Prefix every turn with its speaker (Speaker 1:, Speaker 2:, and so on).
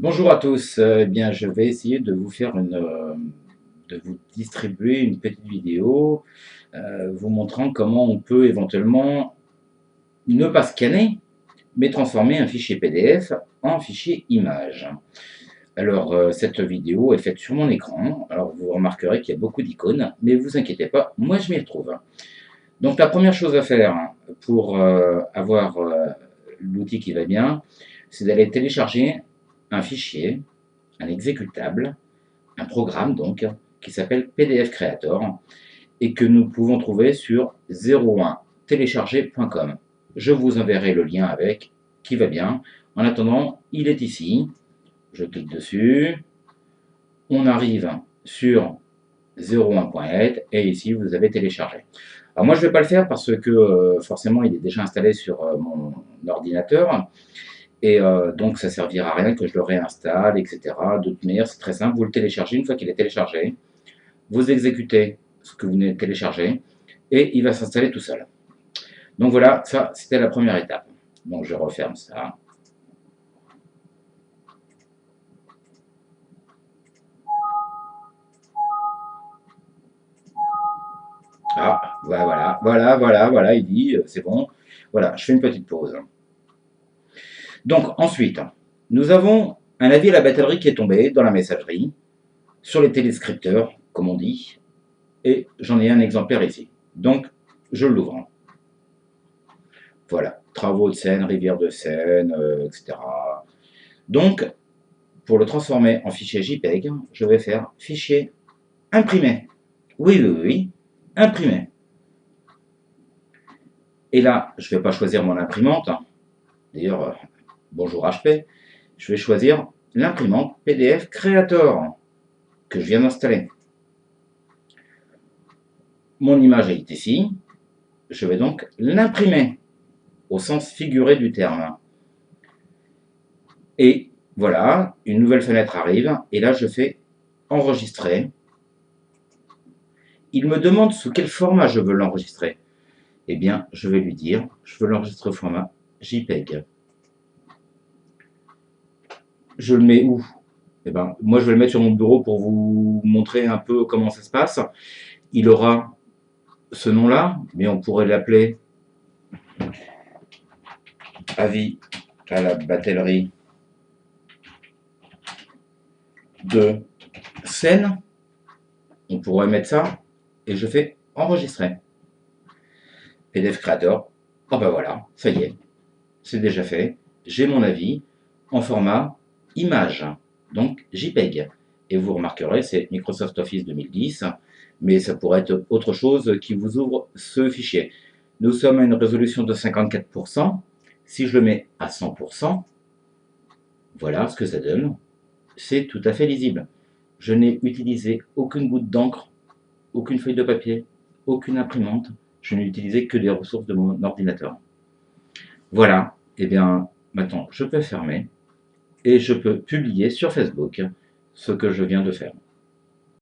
Speaker 1: Bonjour à tous. Eh bien, je vais essayer de vous faire de vous distribuer une petite vidéo vous montrant comment on peut éventuellement ne pas scanner, mais transformer un fichier PDF en fichier image. Alors, cette vidéo est faite sur mon écran. Alors, vous remarquerez qu'il y a beaucoup d'icônes, mais vous inquiétez pas, moi je m'y retrouve. Donc, la première chose à faire pour avoir l'outil qui va bien, c'est d'aller télécharger un fichier, un exécutable, un programme donc, qui s'appelle PDF Creator et que nous pouvons trouver sur 01télécharger.com. Je vous enverrai le lien avec, qui va bien. En attendant, il est ici. Je clique dessus. On arrive sur 01.net et ici vous avez téléchargé. Alors moi je ne vais pas le faire parce que forcément il est déjà installé sur mon ordinateur. Et donc, ça servira à rien que je le réinstalle, etc. De toute manière, c'est très simple. Vous le téléchargez. Une fois qu'il est téléchargé, vous exécutez ce que vous venez de télécharger et il va s'installer tout seul. Donc voilà, ça, c'était la première étape. Donc, je referme ça. Ah, voilà, il dit, c'est bon. Voilà, je fais une petite pause. Donc, ensuite, nous avons un avis à la batterie qui est tombé dans la messagerie, sur les téléscripteurs, comme on dit, et j'en ai un exemplaire ici. Donc, je l'ouvre. Voilà, travaux de Seine, rivière de Seine, etc. Donc, pour le transformer en fichier JPEG, je vais faire fichier imprimé. Oui, imprimé. Et là, je ne vais pas choisir mon imprimante. D'ailleurs, bonjour HP. Je vais choisir l'imprimante PDF Creator que je viens d'installer. Mon image est ici. Je vais donc l'imprimer au sens figuré du terme. Et voilà, une nouvelle fenêtre arrive. Et là, je fais enregistrer. Il me demande sous quel format je veux l'enregistrer. Eh bien, je vais lui dire, je veux l'enregistrer au format JPEG. Je le mets où? Eh ben, moi, je vais le mettre sur mon bureau pour vous montrer un peu comment ça se passe. Il aura ce nom-là, mais on pourrait l'appeler avis à la batellerie de Seine. On pourrait mettre ça, et je fais enregistrer. PDF Creator. Oh ben voilà, ça y est, c'est déjà fait. J'ai mon avis en format image, donc JPEG. Et vous remarquerez, c'est Microsoft Office 2010, mais ça pourrait être autre chose qui vous ouvre ce fichier. Nous sommes à une résolution de 54%. Si je le mets à 100%, voilà ce que ça donne. C'est tout à fait lisible. Je n'ai utilisé aucune goutte d'encre, aucune feuille de papier, aucune imprimante. Je n'ai utilisé que des ressources de mon ordinateur. Voilà, et bien maintenant je peux fermer et je peux publier sur Facebook ce que je viens de faire.